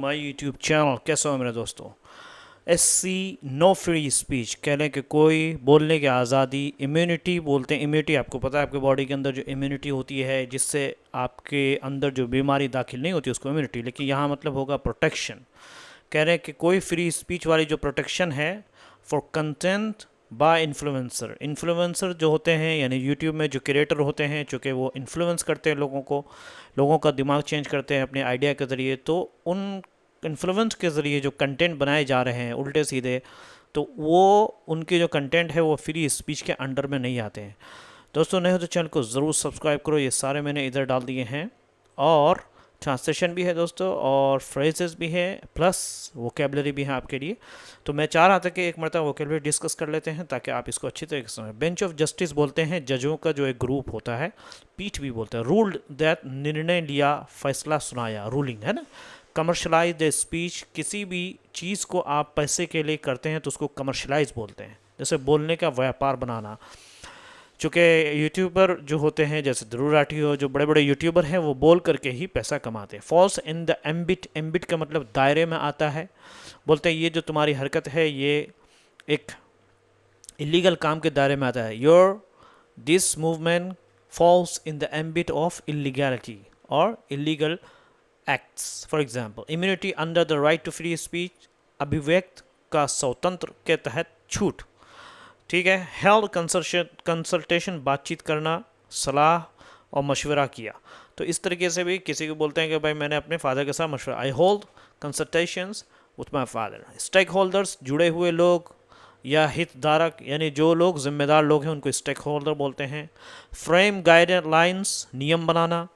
My YouTube channel. कैसे हो मेरे दोस्तों। SC नो फ्री स्पीच कह लें कि कोई बोलने की आज़ादी। इम्यूनिटी बोलते हैं। इम्यूनिटी आपको पता है, आपके बॉडी के अंदर जो इम्यूनिटी होती है जिससे आपके अंदर जो बीमारी दाखिल नहीं होती उसको इम्यूनिटी, लेकिन यहाँ मतलब होगा प्रोटेक्शन। कह रहे हैं कि कोई फ्री स्पीच वाली जो प्रोटेक्शन है for content bye influencer. Influencer जो होते हैं यानी यूट्यूब में जो क्रिएटर होते हैं, चूँकि वो इन्फ्लुएंस करते हैं लोगों को, लोगों का दिमाग चेंज करते हैं अपने आइडिया के ज़रिए, तो उन इन्फ्लुएंस के ज़रिए जो कंटेंट बनाए जा रहे हैं उल्टे सीधे, तो वो उनके जो कंटेंट है वो फ्री स्पीच के अंडर में नहीं आते हैं। दोस्तों नए हो तो चैनल को ज़रूर सब्सक्राइब करो। ये सारे मैंने इधर डाल दिए हैं, और ट्रांसलेशन भी है दोस्तों, और फ्रेजेस भी है, प्लस वोकेबलरी भी है आपके लिए। तो मैं चाह रहा था कि एक मरतबा वोकेबलरी डिस्कस कर लेते हैं ताकि आप इसको अच्छी तरीके से समझें। बेंच ऑफ जस्टिस बोलते हैं जजों का जो एक ग्रुप होता है। पीठ भी बोलते हैं, रूल्ड दैट निर्णय लिया, फैसला सुनाया, रूलिंग है ना। कमर्शलाइज द स्पीच, किसी भी चीज़ को आप पैसे के लिए करते हैं तो उसको कमर्शलाइज बोलते हैं, जैसे बोलने का व्यापार बनाना। चूँकि यूट्यूबर जो होते हैं जैसे ध्रुव राठी हो, जो बड़े बड़े यूट्यूबर हैं, वो बोल करके ही पैसा कमाते हैं। False in the ambit, ambit का मतलब दायरे में आता है। बोलते हैं ये जो तुम्हारी हरकत है ये एक इलीगल काम के दायरे में आता है। Your this movement falls in the ambit of illegality और illegal acts. For example immunity under the right to free speech, अभिव्यक्त का स्वतंत्र के तहत छूट। ठीक है। हेल्ड कंसल्टेशन, बातचीत करना, सलाह और मशवरा किया। तो इस तरीके से भी किसी को बोलते हैं कि भाई मैंने अपने फादर के साथ मशवरा, I hold consultations with my father. Stakeholders, जुड़े हुए लोग या हितधारक, यानी जो लोग जिम्मेदार लोग हैं उनको स्टेक होल्डर बोलते हैं। फ्रेम गाइडलाइंस, नियम बनाना।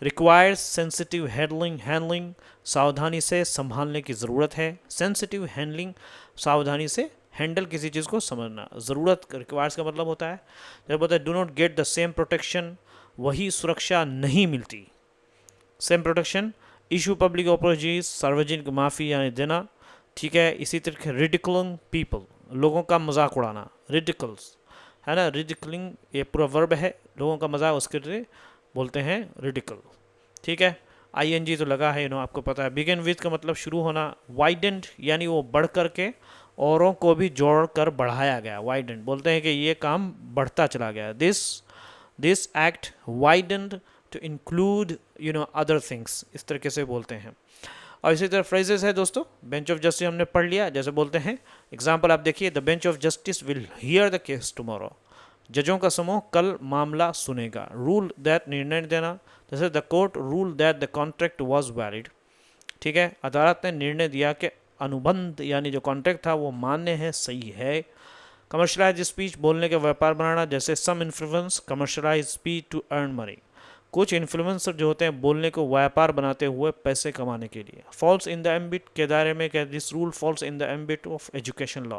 रिक्वायर्स सेंसिटिव हैंडलिंग, सावधानी से संभालने की ज़रूरत है। सेंसिटिव हैंडलिंग, सावधानी से हैंडल किसी चीज़ को समझना। ज़रूरत, रिक्वायर्स का मतलब होता है, जब बोलते हैं do not get the same protection, वही सुरक्षा नहीं मिलती। Same protection. Issue public apologies, सार्वजनिक माफ़ी यानी देना। ठीक है। इसी तरीके रिडिकुलिंग पीपल, लोगों का मजाक उड़ाना, रिडिकल्स है ना। रिडिकुलिंग ये पूरा वर्ब है, लोगों का मजाक, उसके लिए बोलते हैं रिडिकल। ठीक है। ING तो लगा है, आपको पता है। बिगिन विथ का मतलब शुरू होना। वाइडेंट यानी वो बढ़ कर के औरों को भी जोड़ कर बढ़ाया गया। वाइडेंट बोलते हैं कि ये काम बढ़ता चला गया। This act widened to include other things, इस तरीके से बोलते हैं। और इसी तरह फ्रेजेस है दोस्तों। बेंच ऑफ जस्टिस हमने पढ़ लिया, जैसे बोलते हैं एग्जाम्पल आप देखिए, the bench of justice will hear the case tomorrow, जजों का समूह कल मामला सुनेगा। रूल दैट, निर्णय देना, जैसे the court rule that the contract was valid. ठीक है। अदालत ने निर्णय दिया कि अनुबंध यानी जो कॉन्ट्रैक्ट था वो मान्य है, सही है। कमर्शलाइज स्पीच, बोलने के व्यापार बनाना, जैसे some influence commercialise speech to earn money. कुछ इन्फ्लुएंसर जो होते हैं बोलने को व्यापार बनाते हुए पैसे कमाने के लिए। फॉल्स इन द एम्बिट के दायरे में, this rule falls in the ambit of education law,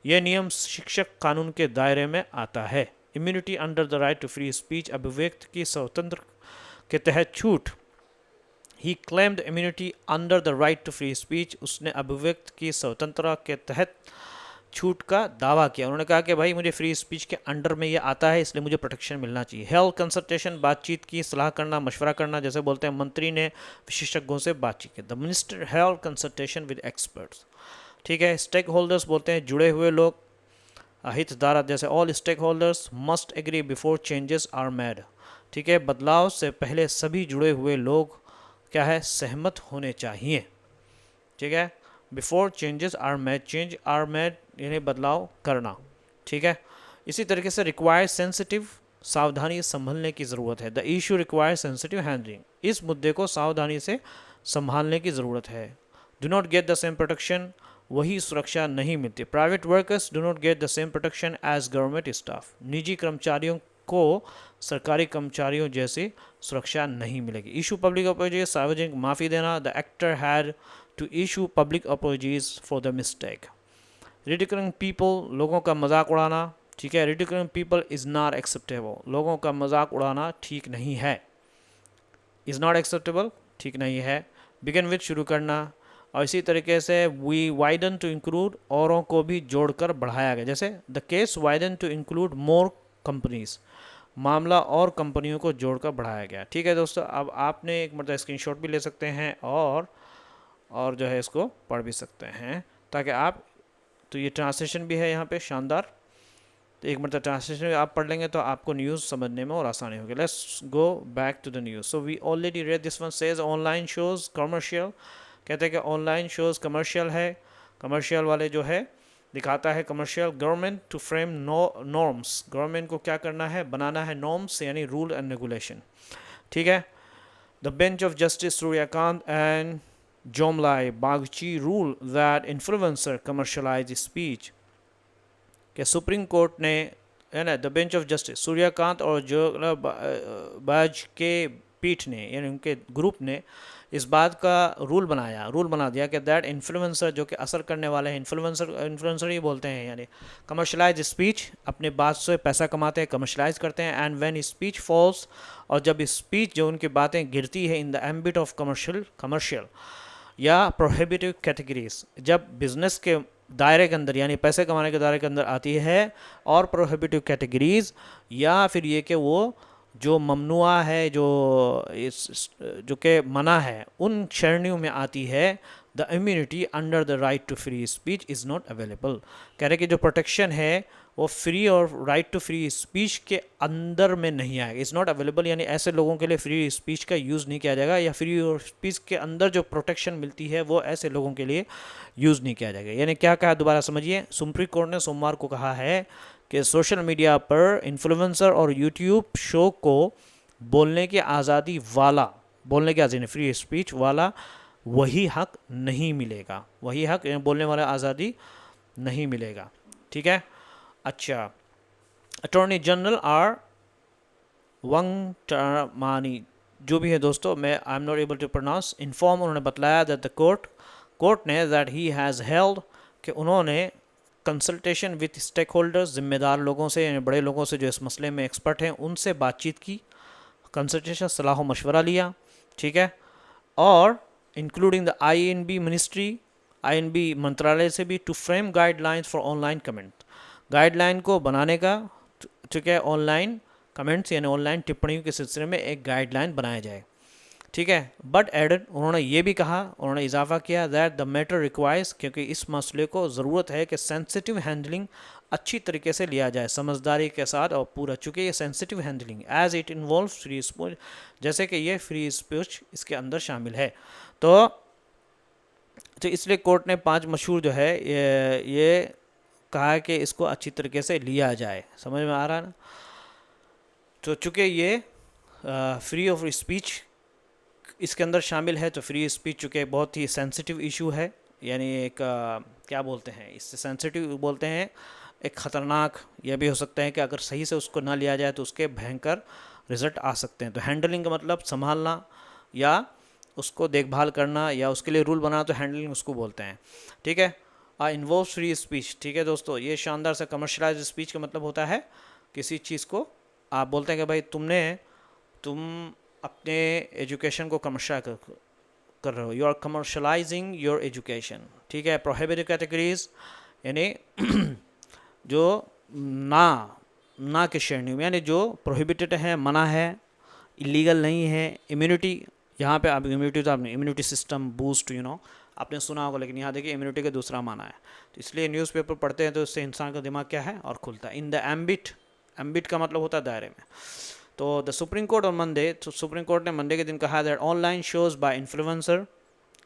यह नियम शिक्षक कानून के दायरे में आता है। Immunity under the right to free speech, अभिव्यक्त की स्वतंत्र के तहत छूट। He claimed immunity under the right to free speech, उसने अभिव्यक्त की स्वतंत्रता के तहत छूट का दावा किया। उन्होंने कहा कि भाई मुझे फ्री स्पीच के अंडर में ये आता है, इसलिए मुझे प्रोटेक्शन मिलना चाहिए। हेल्थ कंसल्टेशन, बातचीत की, सलाह करना, मशवरा करना, जैसे बोलते हैं मंत्री ने विशेषज्ञों से बातचीत की। The minister health consultation with experts. ठीक है। स्टेक होल्डर्स बोलते हैं जुड़े हुए लोग, हितधारक, जैसे all stakeholders must agree before changes are made. ठीक है। बदलाव से पहले सभी जुड़े हुए लोग क्या है, सहमत होने चाहिए। ठीक है। Before changes are made, change are made यानी बदलाव करना। ठीक है। इसी तरीके से रिक्वायर सेंसिटिव, सावधानी संभलने की ज़रूरत है। The issue require sensitive handling, इस मुद्दे को सावधानी से संभालने की ज़रूरत है। Do not get the same protection, वही सुरक्षा नहीं मिलती। Private workers do not get the same protection as government staff, निजी कर्मचारियों को सरकारी कर्मचारियों जैसी सुरक्षा नहीं मिलेगी। इशू पब्लिक अपॉलजीज, सार्वजनिक माफ़ी देना। The actor had to issue public apologies for the mistake. Ridiculing people, लोगों का मजाक उड़ाना। ठीक है। Ridiculing people is not acceptable, लोगों का मजाक उड़ाना ठीक नहीं है। इज़ नॉट एक्सेप्टेबल, ठीक नहीं है। बिगिन विथ, शुरू करना। और इसी तरीके से वी वाइडन टू इंक्लूड, औरों को भी जोड़कर बढ़ाया गया, जैसे the case widen to include more companies, मामला और कंपनियों को जोड़कर बढ़ाया गया। ठीक है दोस्तों, अब आपने एक मतलब स्क्रीनशॉट भी ले सकते हैं और और जो है इसको पढ़ भी सकते हैं ताकि आप, तो ये ट्रांसलेशन भी है यहाँ पे शानदार। तो एक मतलब ट्रांसलेशन आप पढ़ लेंगे तो आपको न्यूज़ समझने में और आसानी होगी। Let's go back to the news. So we already read this one. Says online shows commercial, कहते हैं कि ऑनलाइन शोज़ कमर्शियल है, कमर्शियल वाले जो है दिखाता है commercial. Government to frame norms, government को क्या करना है, बनाना है नॉर्म्स यानी रूल एंड रेगुलेशन, ठीक है। The bench of justice Suryakant and Joymalya Bagchi rule that influencer commercialise speech, कि सुप्रीम कोर्ट ने, है ना, the bench of justice Suryakant और जो बाज के पीठ ने यानी उनके ग्रुप ने इस बात का रूल बना दिया कि दैट इन्फ्लुएंसर, जो कि असर करने वाले हैं, इन्फ्लुएंसर ही बोलते हैं, यानी कमर्शलाइज स्पीच, अपने बात से पैसा कमाते हैं, कमर्शलाइज करते हैं। एंड व्हेन स्पीच फॉल्स, और जब स्पीच जो उनकी बातें गिरती है इन द एम्बिट ऑफ कमर्शियल या प्रोहिबिटिव कैटेगरीज, जब बिजनेस के दायरे के अंदर यानी पैसे कमाने के दायरे के अंदर आती है, और प्रोहिबिटिव कैटेगरीज, या फिर ये कि वो जो ममनुआ है, जो कि मना है, उन श्रेणियों में आती है, the immunity under the right to free speech is not available. कह रहे कि जो प्रोटेक्शन है वो फ्री और राइट टू फ्री स्पीच के अंदर में नहीं आएगा, इज़ नॉट अवेलेबल, यानी ऐसे लोगों के लिए फ्री स्पीच का यूज़ नहीं किया जाएगा, या फ्री और स्पीच के अंदर जो प्रोटेक्शन मिलती है वो ऐसे लोगों के लिए यूज़ नहीं किया जाएगा। यानी क्या कहा, दोबारा समझिए। सुप्रीम कोर्ट ने सोमवार को कहा है कि सोशल मीडिया पर इन्फ्लुएंसर और यूट्यूब शो को बोलने की आज़ादी वाला, बोलने की आज़ादी फ्री स्पीच वाला वही हक नहीं मिलेगा, वही हक बोलने वाला आज़ादी नहीं मिलेगा, ठीक है। अच्छा, अटॉर्नी जनरल आर वंगटमानी, जो भी है दोस्तों, मैं I am not able to pronounce, inform, उन्होंने बतलाया दैट द कोर्ट ने दैट ही हैज़ हेल्ड, कि उन्होंने कंसल्टेशन विथ स्टेक होल्डर्स, जिम्मेदार लोगों से यानी बड़े लोगों से जो इस मसले में एक्सपर्ट हैं उनसे बातचीत की, कंसल्टेशन सलाह मशवरा लिया, ठीक है। और including the INB ministry, INB मंत्रालय से भी, to frame guidelines for online comment, guideline को बनाने का, ठीक है, ऑनलाइन कमेंट्स यानी ऑनलाइन टिप्पणियों के सिलसिले में एक गाइडलाइन बनाया जाए, ठीक है। बट एडेड, उन्होंने ये भी कहा, उन्होंने इजाफा किया, दैट द मैटर रिक्वायर्स, क्योंकि इस मसले को ज़रूरत है कि सेंसिटिव हैंडलिंग अच्छी तरीके से लिया जाए, समझदारी के साथ और पूरा, चूँकि ये sensitive handling as it involve free speech, जैसे कि ये फ्री स्पीच इसके अंदर शामिल है, तो इसलिए कोर्ट ने 5 मशहूर जो है ये कहा कि इसको अच्छी तरीके से लिया जाए, समझ में आ रहा है ना। तो चूँकि ये फ्री ऑफ स्पीच इसके अंदर शामिल है, तो फ्री स्पीच चूँकि बहुत ही सेंसिटिव इशू है, यानी एक क्या बोलते हैं, इससे सेंसिटिव बोलते हैं, एक ख़तरनाक, यह भी हो सकता है कि अगर सही से उसको ना लिया जाए तो उसके भयंकर रिजल्ट आ सकते हैं। तो हैंडलिंग का मतलब संभालना या उसको देखभाल करना या उसके लिए रूल बनाना, तो हैंडलिंग उसको बोलते हैं, ठीक है। इन्वॉल्व फ्री स्पीच, ठीक है दोस्तों, ये शानदार से कमर्शलाइज स्पीच का मतलब होता है किसी चीज़ को आप बोलते हैं कि भाई तुम अपने एजुकेशन को कमर्शियल कर रहे हो, यू आर कमर्शलाइजिंग योर एजुकेशन, ठीक है। प्रोहिबिटेड कैटेगरीज यानी जो ना के श्रेणी में, यानी जो प्रोहिबिटेड है, मना है, इलीगल नहीं है। इम्यूनिटी, यहाँ पे आप इम्यूनिटी, तो आपने इम्यूनिटी सिस्टम बूस्ट, आपने सुना होगा, लेकिन यहाँ देखिए इम्यूनिटी का दूसरा माना है, तो इसलिए न्यूज़पेपर पढ़ते हैं तो इससे इंसान का दिमाग क्या है और खुलता है। इन द एम्बिट का मतलब होता है दायरे में। तो the supreme court on Monday, तो सुप्रीम कोर्ट ने मंडे के दिन कहा that online shows by influencer,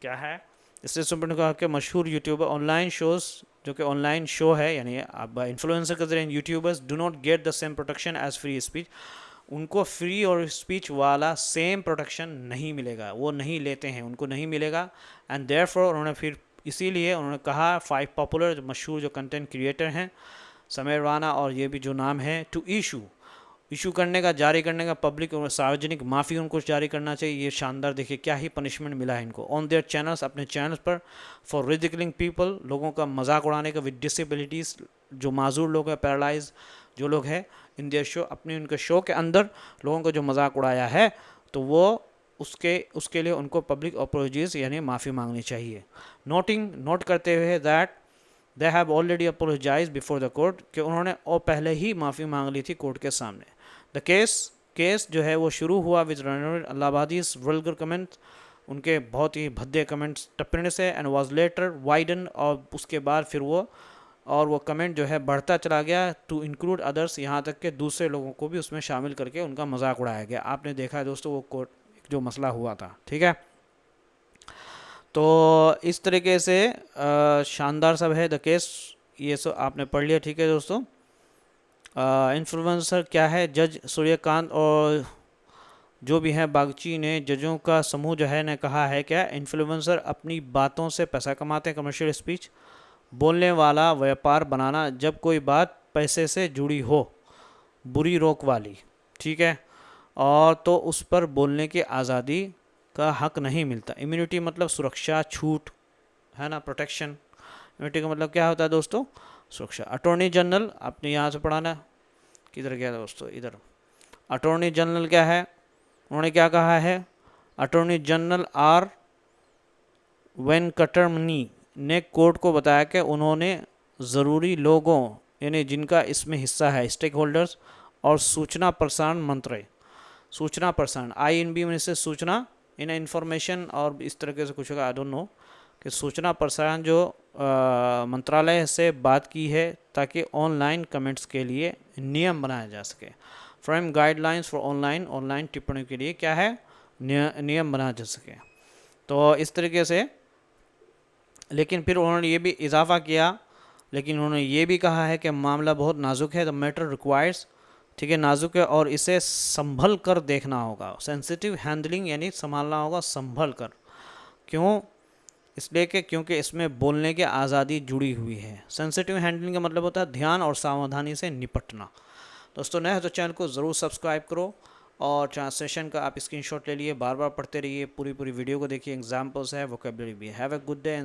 क्या है, इससे सुप्रीम कोर्ट ने कहा कि मशहूर यूट्यूबर ऑनलाइन शोज़, जो कि ऑनलाइन शो है यानी अब इन्फ्लुएंसर के जरिए YouTubers, do not get the same protection as free speech, उनको फ्री और स्पीच वाला सेम प्रोटेक्शन नहीं मिलेगा, वो नहीं लेते हैं, उनको नहीं मिलेगा। एंड देयरफॉर उन्होंने फिर इसीलिए उन्होंने कहा 5 पॉपुलर मशहूर जो कंटेंट क्रिएटर हैं, समीर राना और ये भी जो नाम है, टू इशू करने का, जारी करने का, पब्लिक और सार्वजनिक माफ़ी उनको जारी करना चाहिए। ये शानदार, देखिए क्या ही पनिशमेंट मिला है इनको, ऑन देयर चैनल्स, अपने चैनल्स पर, फॉर रिडिकुलिंग पीपल, लोगों का मजाक उड़ाने का, विद डिसेबिलिटीज़, जो माजूर लोग हैं, पैरालाइज जो लोग हैं, इन देयर शो, अपने उनके शो के अंदर लोगों को जो मजाक उड़ाया है, तो वो उसके लिए उनको पब्लिक अपोलॉजीज यानी माफ़ी मांगनी चाहिए। नोट करते हुए that they have already apologise before the court, कि उन्होंने और पहले ही माफ़ी मांग ली थी कोर्ट के सामने। द केस जो है वो शुरू हुआ विद इलाहाबादी वल्गर कमेंट, उनके बहुत ही भद्दे कमेंट्स टिप्पणी से, एंड वाज लेटर वाइडन, और उसके बाद फिर वो कमेंट जो है बढ़ता चला गया टू इंक्लूड अदर्स, यहाँ तक कि दूसरे लोगों को भी उसमें शामिल करके उनका मजाक उड़ाया गया। आपने देखा है दोस्तों वो कोर्ट जो मसला हुआ था, ठीक है। तो इस तरीके से शानदार सब है द केस, ये सब आपने पढ़ लिया, ठीक है दोस्तों। इन्फ्लुएंसर क्या है? जज सूर्यकांत और जो भी हैं बागची ने, जजों का समूह जो है ने कहा है क्या, इन्फ्लुएंसर अपनी बातों से पैसा कमाते हैं। कमर्शियल स्पीच, बोलने वाला व्यापार बनाना जब कोई बात पैसे से जुड़ी हो, बुरी रोक वाली, ठीक है, और तो उस पर बोलने की आज़ादी का हक नहीं मिलता। इम्यूनिटी मतलब सुरक्षा, छूट, है ना, प्रोटेक्शन। इम्यूनिटी का मतलब क्या होता है दोस्तों? सुरक्षा। अटॉर्नी जनरल, आपने यहाँ से पढ़ाना, किधर गया दोस्तों, इधर। अटॉर्नी जनरल क्या है? उन्होंने क्या कहा है? अटॉर्नी जनरल आर वेंकटरमनी ने कोर्ट को बताया कि उन्होंने ज़रूरी लोगों, यानी जिनका इसमें हिस्सा है, स्टेक होल्डर्स और सूचना प्रसारण मंत्री, सूचना प्रसारण, INB में से सूचना, इन इंफॉर्मेशन और इस तरीके से कुछ होगा, आई डोंट नो, कि सूचना प्रसारण जो मंत्रालय से बात की है ताकि ऑनलाइन कमेंट्स के लिए नियम बनाया जा सके। फ्रेम गाइडलाइंस फॉर ऑनलाइन टिप्पणी के लिए क्या है? नियम बनाया जा सके। तो इस तरीके से, लेकिन फिर उन्होंने ये भी इजाफा किया, लेकिन उन्होंने ये भी कहा है कि मामला बहुत नाजुक है, द मैटर रिक्वायर्स, ठीक है, नाजुक है और इसे संभल कर देखना होगा। सेंसिटिव हैंडलिंग यानी संभालना होगा संभल कर। क्यों? इसलिए कि क्योंकि इसमें बोलने की आज़ादी जुड़ी हुई है। सेंसिटिव हैंडलिंग का मतलब होता है ध्यान और सावधानी से निपटना। दोस्तों नए हो तो चैनल को ज़रूर सब्सक्राइब करो, और ट्रांसलेशन का आप स्क्रीनशॉट ले लिए, बार बार पढ़ते रहिए, पूरी वीडियो को देखिए, एग्जाम्पल्स है, वोकेबलरी भी है। Have a good day.